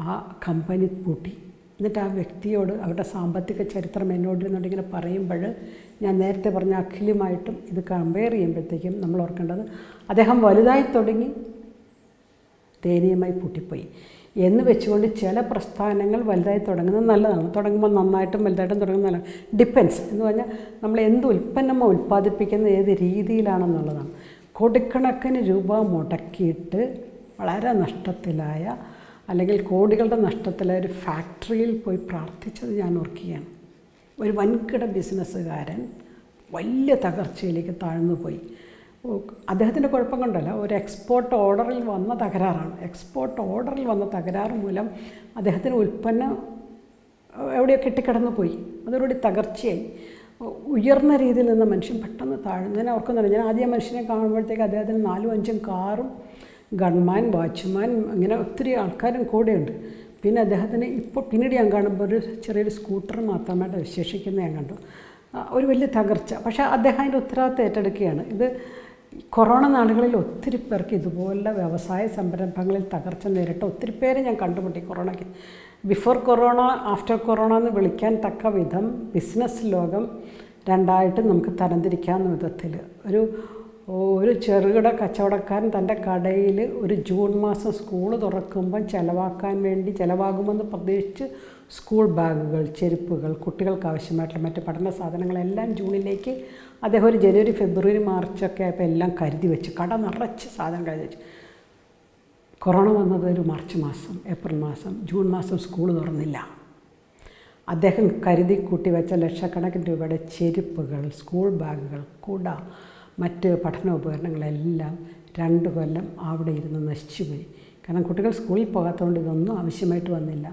ആ കമ്പനി പൂട്ടി. എന്നിട്ട് ആ വ്യക്തിയോട് അവരുടെ സാമ്പത്തിക ചരിത്രം എന്നോടിരുന്നുണ്ടെങ്കിൽ പറയുമ്പോൾ ഞാൻ നേരത്തെ പറഞ്ഞ അഖിലുമായിട്ടും ഇത് കമ്പയർ ചെയ്യുമ്പോഴത്തേക്കും നമ്മൾ ഓർക്കേണ്ടത്, അദ്ദേഹം വലുതായി തുടങ്ങി ദയനീയമായി പൂട്ടിപ്പോയി എന്ന് വെച്ചുകൊണ്ട് ചില പ്രസ്ഥാനങ്ങൾ വലുതായി തുടങ്ങുന്നത് നല്ലതാണ്. തുടങ്ങുമ്പോൾ നന്നായിട്ടും വലുതായിട്ടും തുടങ്ങുന്നത് നല്ലതാണ്. ഡിപ്പെൻസ് എന്ന് പറഞ്ഞാൽ നമ്മൾ എന്ത് ഉൽപ്പന്നമോ ഉൽപ്പാദിപ്പിക്കുന്ന ഏത് രീതിയിലാണെന്നുള്ളതാണ്. കോടിക്കണക്കിന് രൂപ മുടക്കിയിട്ട് വളരെ നഷ്ടത്തിലായ, അല്ലെങ്കിൽ കോടികളുടെ നഷ്ടത്തിലായ ഒരു ഫാക്ടറിയിൽ പോയി പ്രാർത്ഥിച്ചത് ഞാൻ ഓർക്കുകയാണ്. ഒരു വൻകിട ബിസിനസ്സുകാരൻ വലിയ തകർച്ചയിലേക്ക് താഴ്ന്നു പോയി. അദ്ദേഹത്തിൻ്റെ കുഴപ്പം കൊണ്ടല്ല, ഒരു എക്സ്പോർട്ട് ഓർഡറിൽ വന്ന തകരാറാണ്. എക്സ്പോർട്ട് ഓർഡറിൽ വന്ന തകരാറ് മൂലം അദ്ദേഹത്തിന് ഉൽപ്പന്നം എവിടെയോ കെട്ടിക്കിടന്നു പോയി. അതോടുകൂടി തകർച്ചയായി. ഉയർന്ന രീതിയിൽ നിന്ന മനുഷ്യൻ പെട്ടെന്ന് താഴ്ന്നു. ഞാൻ ഓർക്കുന്നുണ്ട്, ഞാൻ ആദ്യം മനുഷ്യനെ കാണുമ്പോഴത്തേക്ക് അദ്ദേഹത്തിന് 4-5 കാറും, ഗൺമാൻ, വാച്ച്മാൻ, അങ്ങനെ ഒത്തിരി ആൾക്കാരും കൂടെയുണ്ട്. പിന്നെ അദ്ദേഹത്തിന് ഇപ്പോൾ പിന്നീട് ഞാൻ കാണുമ്പോൾ ഒരു ചെറിയൊരു സ്കൂട്ടർ മാത്രമായിട്ട് വിശേഷിക്കുന്നത് ഞാൻ കണ്ടു. ഒരു വലിയ തകർച്ച. പക്ഷേ അദ്ദേഹം അതിൻ്റെ ഉത്തരവാദിത്തം ഏറ്റെടുക്കുകയാണ്. ഇത് കൊറോണ നാളുകളിൽ ഒത്തിരി പേർക്ക് ഇതുപോലുള്ള വ്യവസായ സംരംഭങ്ങളിൽ തകർച്ച നേരിട്ട ഒത്തിരി പേര് ഞാൻ കണ്ടുമുട്ടി. കൊറോണയ്ക്ക് ബിഫോർ കൊറോണ, ആഫ്റ്റർ കൊറോണ എന്ന് വിളിക്കാൻ തക്ക വിധം ബിസിനസ് ലോകം രണ്ടായിട്ട് നമുക്ക് തരംതിരിക്കാവുന്ന വിധത്തിൽ ഒരു ചെറുകിട കച്ചവടക്കാരൻ തൻ്റെ കടയിൽ ഒരു ജൂൺ മാസം സ്കൂൾ തുറക്കുമ്പം ചിലവാകുമെന്ന് പ്രതീക്ഷിച്ച് സ്കൂൾ ബാഗുകൾ, ചെരുപ്പുകൾ, കുട്ടികൾക്ക് ആവശ്യമായിട്ടുള്ള മറ്റ് പഠന സാധനങ്ങളെല്ലാം ജൂണിലേക്ക് അദ്ദേഹം ഒരു ജനുവരി, ഫെബ്രുവരി, മാർച്ചൊക്കെ ആയപ്പോൾ എല്ലാം കരുതി വെച്ച്, കട നിറച്ച് സാധനം കരുതി വെച്ചു. കൊറോണ വന്നത് ഒരു മാർച്ച് മാസം, ഏപ്രിൽ മാസം, ജൂൺ മാസം സ്കൂൾ തുറന്നില്ല. അദ്ദേഹം കരുതി കൂട്ടി വെച്ച ലക്ഷക്കണക്കിന് രൂപയുടെ ചെരുപ്പുകൾ, സ്കൂൾ ബാഗുകൾ, കുട, മറ്റ് പഠനോപകരണങ്ങളെല്ലാം 2 കൊല്ലം അവിടെ ഇരുന്ന് നശിച്ചുപോയി. കാരണം കുട്ടികൾ സ്കൂളിൽ പോകാത്തതുകൊണ്ട് ഇതൊന്നും ആവശ്യമായിട്ട് വന്നില്ല.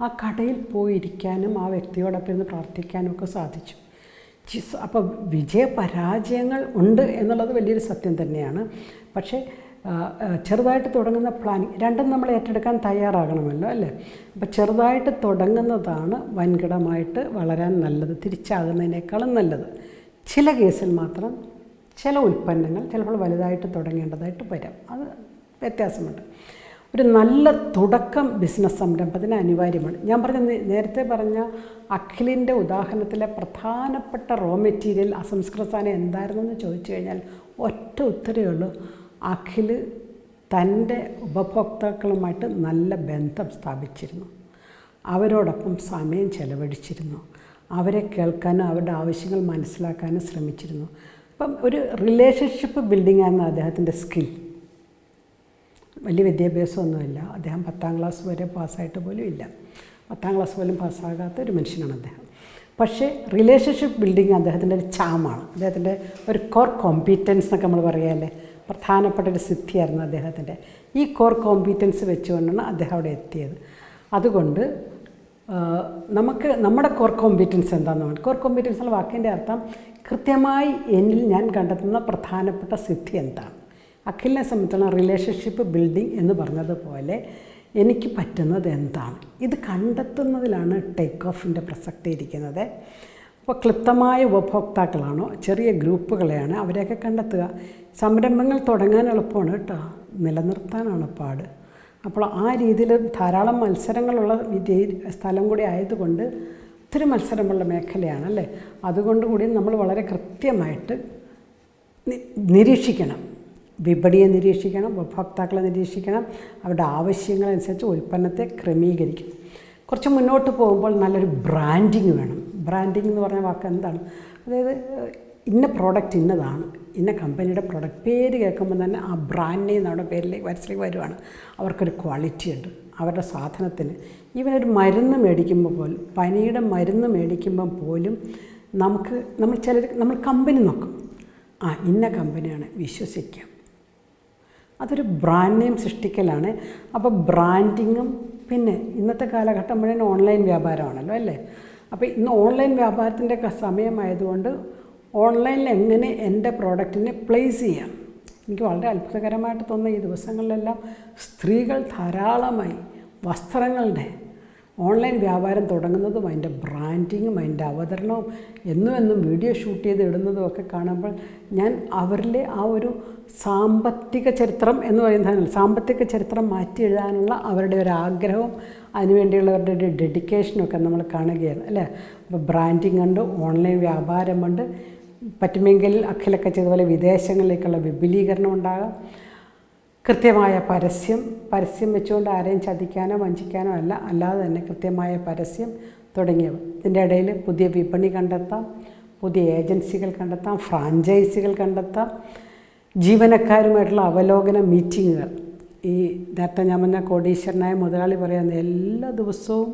ആ കടയിൽ പോയിരിക്കാനും ആ വ്യക്തിയോടൊപ്പം ഇരുന്ന് പ്രാർത്ഥിക്കാനും ഒക്കെ സാധിച്ചു. അപ്പോൾ വിജയപരാജയങ്ങൾ ഉണ്ട് എന്നുള്ളത് വലിയൊരു സത്യം തന്നെയാണ്. പക്ഷേ ചെറുതായിട്ട് തുടങ്ങുന്ന പ്ലാനിങ് രണ്ടും നമ്മൾ ഏറ്റെടുക്കാൻ തയ്യാറാകണമല്ലോ അല്ലേ. അപ്പോൾ ചെറുതായിട്ട് തുടങ്ങുന്നതാണ് വൻകിടമായിട്ട് വളരാൻ നല്ലത്, തിരിച്ചാകുന്നതിനേക്കാളും നല്ലത്. ചില കേസിൽ മാത്രം ചില ഉൽപ്പന്നങ്ങൾ ചിലപ്പോൾ വലുതായിട്ട് തുടങ്ങേണ്ടതായിട്ട് വരാം, അത് വ്യത്യാസമുണ്ട്. ഒരു നല്ല തുടക്കം ബിസിനസ് സംരംഭത്തിന് അനിവാര്യമാണ്. ഞാൻ നേരത്തെ പറഞ്ഞ അഖിലിൻ്റെ ഉദാഹരണത്തിലെ പ്രധാനപ്പെട്ട റോ മെറ്റീരിയൽ അസംസ്കൃത സാധനം എന്തായിരുന്നെന്ന് ചോദിച്ചു കഴിഞ്ഞാൽ ഒറ്റ ഉത്തരവേ ഉള്ളൂ: അഖിൽ തൻ്റെ ഉപഭോക്താക്കളുമായിട്ട് നല്ല ബന്ധം സ്ഥാപിച്ചിരുന്നു, അവരോടൊപ്പം സമയം ചെലവഴിച്ചിരുന്നു, അവരെ കേൾക്കാനും അവരുടെ ആവശ്യങ്ങൾ മനസ്സിലാക്കാനും ശ്രമിച്ചിരുന്നു. അപ്പം ഒരു റിലേഷൻഷിപ്പ് ബിൽഡിംഗ് ആയിരുന്നു അദ്ദേഹത്തിൻ്റെ സ്കിൽ. വലിയ വിദ്യാഭ്യാസമൊന്നുമില്ല, അദ്ദേഹം 10ാം ക്ലാസ് വരെ പാസ്സായിട്ട് പോലും ഇല്ല, 10ാം ക്ലാസ് പോലും പാസ്സാകാത്ത ഒരു മനുഷ്യനാണ് അദ്ദേഹം. പക്ഷേ റിലേഷൻഷിപ്പ് ബിൽഡിംഗ് അദ്ദേഹത്തിൻ്റെ ഒരു ചാമാണ്, അദ്ദേഹത്തിൻ്റെ ഒരു കോർ കോമ്പീറ്റൻസ് എന്നൊക്കെ നമ്മൾ പറയാമല്ലേ, പ്രധാനപ്പെട്ട ഒരു സിദ്ധിയായിരുന്നു അദ്ദേഹത്തിൻ്റെ. ഈ കോർ കോമ്പീറ്റൻസ് വെച്ചുകൊണ്ടാണ് അദ്ദേഹം അവിടെ എത്തിയത്. അതുകൊണ്ട് നമുക്ക് നമ്മുടെ കോർ കോമ്പീറ്റൻസ് എന്താണെന്ന് വേണം. കോർ കോമ്പീറ്റൻസ് എന്ന വാക്കിൻ്റെ അർത്ഥം കൃത്യമായി എന്നിൽ ഞാൻ കണ്ടെത്തുന്ന പ്രധാനപ്പെട്ട സിദ്ധി എന്താണ്. അഖിലിനെ സംബന്ധിച്ചുള്ള റിലേഷൻഷിപ്പ് ബിൽഡിംഗ് എന്ന് പറഞ്ഞതുപോലെ എനിക്ക് പറ്റുന്നത് എന്താണ്, ഇത് കണ്ടെത്തുന്നതിലാണ് ടേക്ക് ഓഫിൻ്റെ പ്രസക്തി ഇരിക്കുന്നത്. അപ്പോൾ ക്ലിപ്തമായ ഉപഭോക്താക്കളാണോ ചെറിയ ഗ്രൂപ്പുകളെയാണ് അവരെയൊക്കെ കണ്ടെത്തുക. സംരംഭങ്ങൾ തുടങ്ങാൻ എളുപ്പമാണ് കേട്ടോ, നിലനിർത്താനാണ് പാട്. അപ്പോൾ ആ രീതിയിൽ ധാരാളം മത്സരങ്ങളുള്ള സ്ഥലം കൂടി ആയതുകൊണ്ട് ഒത്തിരി മത്സരമുള്ള മേഖലയാണ് അല്ലേ. അതുകൊണ്ട് കൂടി നമ്മൾ വളരെ കൃത്യമായിട്ട് നിരീക്ഷിക്കണം, വിപണിയെ നിരീക്ഷിക്കണം, ഉപഭോക്താക്കളെ നിരീക്ഷിക്കണം, അവരുടെ ആവശ്യങ്ങളനുസരിച്ച് ഉൽപ്പന്നത്തെ ക്രമീകരിക്കും. കുറച്ച് മുന്നോട്ട് പോകുമ്പോൾ നല്ലൊരു ബ്രാൻഡിങ് വേണം. ബ്രാൻഡിങ് എന്ന് പറഞ്ഞ വാക്ക് എന്താണ്? അതായത് ഇന്ന പ്രോഡക്റ്റ് ഇന്നതാണ്, ഇന്ന കമ്പനിയുടെ പ്രോഡക്റ്റ്, പേര് കേൾക്കുമ്പോൾ തന്നെ ആ ബ്രാൻഡ് നെയിം നമ്മുടെ പേരിലേക്ക് മനസ്സിലേക്ക് വരുവാണ്. അവർക്കൊരു ക്വാളിറ്റി ഉണ്ട് അവരുടെ സാധനത്തിന്. ഈവനൊരു മരുന്ന് മേടിക്കുമ്പോൾ പോലും, പനിയുടെ മരുന്ന് മേടിക്കുമ്പം പോലും നമ്മൾ കമ്പനി നോക്കും, ഇന്ന കമ്പനിയാണ്, വിശ്വസിക്കാം. അതൊരു ബ്രാൻഡ് നെയിം സൃഷ്ടിക്കലാണ്. അപ്പോൾ ബ്രാൻഡിങ്ങും പിന്നെ ഇന്നത്തെ കാലഘട്ടം മുഴുവൻ ഓൺലൈൻ വ്യാപാരമാണല്ലോ അല്ലേ. അപ്പോൾ ഇന്ന് ഓൺലൈൻ വ്യാപാരത്തിൻ്റെ സമയമായതുകൊണ്ട് ഓൺലൈനിൽ എങ്ങനെ എൻ്റെ പ്രോഡക്റ്റിനെ പ്ലേസ് ചെയ്യാം. എനിക്ക് വളരെ അത്ഭുതകരമായിട്ട് തോന്നുന്ന ഈ ദിവസങ്ങളിലെല്ലാം സ്ത്രീകൾ ധാരാളമായി വസ്ത്രങ്ങളുടെ ഓൺലൈൻ വ്യാപാരം തുടങ്ങുന്നതും അതിൻ്റെ ബ്രാൻഡിങ്ങും അതിൻ്റെ അവതരണവും എന്നും വീഡിയോ ഷൂട്ട് ചെയ്ത് ഇടുന്നതും ഒക്കെ കാണുമ്പോൾ ഞാൻ അവരിലെ ആ ഒരു സാമ്പത്തിക ചരിത്രം എന്ന് പറയുന്നതിനാൽ സാമ്പത്തിക ചരിത്രം മാറ്റി എഴുതാനുള്ള അവരുടെ ഒരു ആഗ്രഹവും അതിനുവേണ്ടിയുള്ളവരുടെ ഒരു ഡെഡിക്കേഷനൊക്കെ നമ്മൾ കാണുകയാണ് അല്ലേ. അപ്പോൾ ബ്രാൻഡിങ് ഉണ്ട്, ഓൺലൈൻ വ്യാപാരമുണ്ട്, പറ്റുമെങ്കിൽ അഖിലൊക്കെ ചെയ്തതുപോലെ വിദേശങ്ങളിലേക്കുള്ള വിപുലീകരണം ഉണ്ടാകാം, കൃത്യമായ പരസ്യം വെച്ചുകൊണ്ട് ആരെയും ചതിക്കാനോ വഞ്ചിക്കാനോ അല്ലാതെ തന്നെ കൃത്യമായ പരസ്യം തുടങ്ങിയവ. ഇതിൻ്റെ ഇടയിൽ പുതിയ വിപണി കണ്ടെത്താം, പുതിയ ഏജൻസികൾ കണ്ടെത്താം, ഫ്രാഞ്ചൈസികൾ കണ്ടെത്താം, ജീവനക്കാരുമായിട്ടുള്ള അവലോകന മീറ്റിങ്ങുകൾ. ഈ നേരത്തെ ഞാൻ പറഞ്ഞ കോടീശ്വരനായ മുതലാളി പറയുന്നത് എല്ലാ ദിവസവും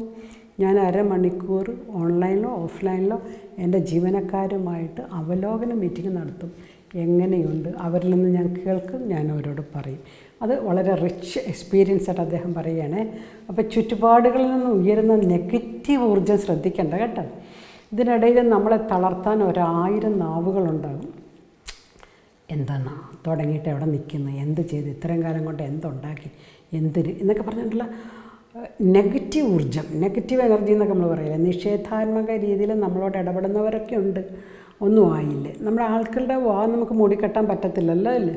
ഞാൻ അരമണിക്കൂർ ഓൺലൈനിലോ ഓഫ്ലൈനിലോ എൻ്റെ ജീവനക്കാരുമായിട്ട് അവലോകന മീറ്റിംഗ് നടത്തും. എങ്ങനെയുണ്ട്, അവരിൽ നിന്ന് ഞാൻ കേൾക്കും, ഞാൻ അവരോട് പറയും. അത് വളരെ റിച്ച് എക്സ്പീരിയൻസ് ആയിട്ട് അദ്ദേഹം പറയുകയാണേ. അപ്പോൾ ചുറ്റുപാടുകളിൽ നിന്ന് ഉയരുന്ന നെഗറ്റീവ് ഊർജ്ജം ശ്രദ്ധിക്കേണ്ട കേട്ടോ. ഇതിനിടയിൽ നമ്മളെ തളർത്താൻ 1000 നാവുകളുണ്ടാകും. എന്താണ് തുടങ്ങിയിട്ട് എവിടെ നിൽക്കുന്നു, എന്ത് ചെയ്ത് ഇത്രയും കാലം കൊണ്ട് എന്തുണ്ടാക്കി, എന്നൊക്കെ പറഞ്ഞിട്ടുള്ള നെഗറ്റീവ് ഊർജ്ജം, നെഗറ്റീവ് എനർജി എന്നൊക്കെ നമ്മൾ പറയില്ല. നിഷേധാത്മക രീതിയിൽ നമ്മളോട് ഇടപെടുന്നവരൊക്കെ ഉണ്ട്. ഒന്നും ആയില്ലേ, നമ്മുടെ ആൾക്കാരുടെ നമുക്ക് മൂടിക്കെട്ടാൻ പറ്റത്തില്ലല്ലോ അല്ലേ.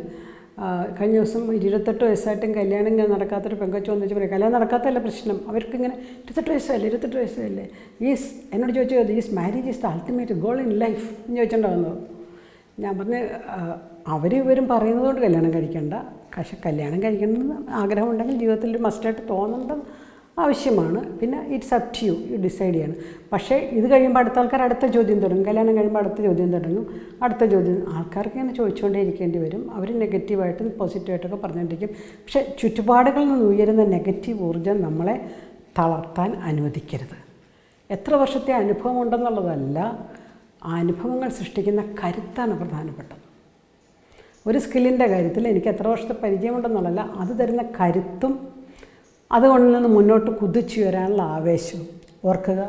കഴിഞ്ഞ ദിവസം 28 വയസ്സായിട്ടും കല്യാണം നടക്കാത്തൊരു പെങ്കൊച്ചു വന്നിച്ച് പറയും, കല്യാണം നടക്കാത്തല്ല പ്രശ്നം, അവർക്കിങ്ങനെ 28 വയസ്സല്ലേ എന്നോട് ചോദിച്ചു, is marriage is the ultimate goal in life എന്ന് ചോദിച്ചിട്ടുണ്ടാകുന്നത്. ഞാൻ പറഞ്ഞ് ഇവരും പറയുന്നതുകൊണ്ട് കല്യാണം കഴിക്കേണ്ട, പക്ഷെ കല്യാണം കഴിക്കണമെന്ന് ആഗ്രഹമുണ്ടെങ്കിൽ ജീവിതത്തിൽ ഒരു മസ്റ്റായിട്ട് തോന്നേണ്ടത് ആവശ്യമാണ്. പിന്നെ it's up to you decide ചെയ്യണം. പക്ഷേ ഇത് കഴിയുമ്പോൾ അടുത്ത ആൾക്കാർ അടുത്ത ചോദ്യം തുടങ്ങും, കല്യാണം കഴിയുമ്പോൾ അടുത്ത ചോദ്യം തുടങ്ങും, അടുത്ത ചോദ്യം ആൾക്കാർക്ക് ഇങ്ങനെ ചോദിച്ചുകൊണ്ടേ ഇരിക്കേണ്ടി വരും. അവർ നെഗറ്റീവായിട്ടും പോസിറ്റീവായിട്ടൊക്കെ പറഞ്ഞുകൊണ്ടിരിക്കും. പക്ഷേ ചുറ്റുപാടുകളിൽ നിന്ന് ഉയരുന്ന നെഗറ്റീവ് ഊർജ്ജം നമ്മളെ തളർത്താൻ അനുവദിക്കരുത്. എത്ര വർഷത്തെ അനുഭവം ഉണ്ടെന്നുള്ളതല്ല, ആ അനുഭവങ്ങൾ സൃഷ്ടിക്കുന്ന കരുത്താണ് പ്രധാനപ്പെട്ടത്. ഒരു സ്കില്ലിൻ്റെ കാര്യത്തിൽ എനിക്ക് എത്ര വർഷത്തെ പരിചയമുണ്ടെന്നുള്ളതല്ല, അത് തരുന്ന കരുത്തും അതുകൊണ്ട് നിന്ന് മുന്നോട്ട് കുതിച്ചു വരാനുള്ള ആവേശവും. ഓർക്കുക,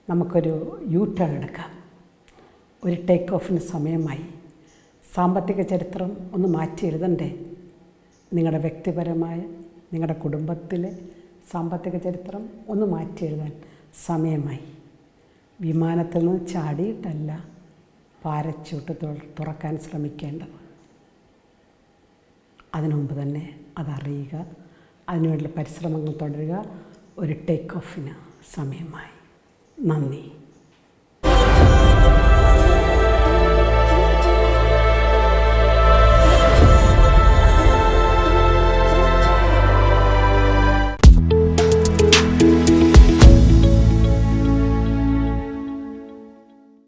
നമുക്കൊരു യു ടേൺ എടുക്കാം. ഒരു ടേക്ക് ഓഫിന് സമയമായി. സാമ്പത്തിക ചരിത്രം ഒന്ന് മാറ്റി എഴുതണ്ടേ? നിങ്ങളുടെ വ്യക്തിപരമായ, നിങ്ങളുടെ കുടുംബത്തിലെ സാമ്പത്തിക ചരിത്രം ഒന്ന് മാറ്റി എഴുതാൻ സമയമായി. വിമാനത്തിൽ നിന്ന് ചാടിയിട്ടല്ല പാരച്യൂട്ട് തുറക്കാൻ ശ്രമിക്കേണ്ടത്. അതിനു മുമ്പ് തന്നെ അതറിയുക, അതിനുവേണ്ടിയുള്ള പരിശ്രമങ്ങൾ തുടരുക. ഒരു ടേക്ക് ഓഫിന് സമയമായി. നന്ദി.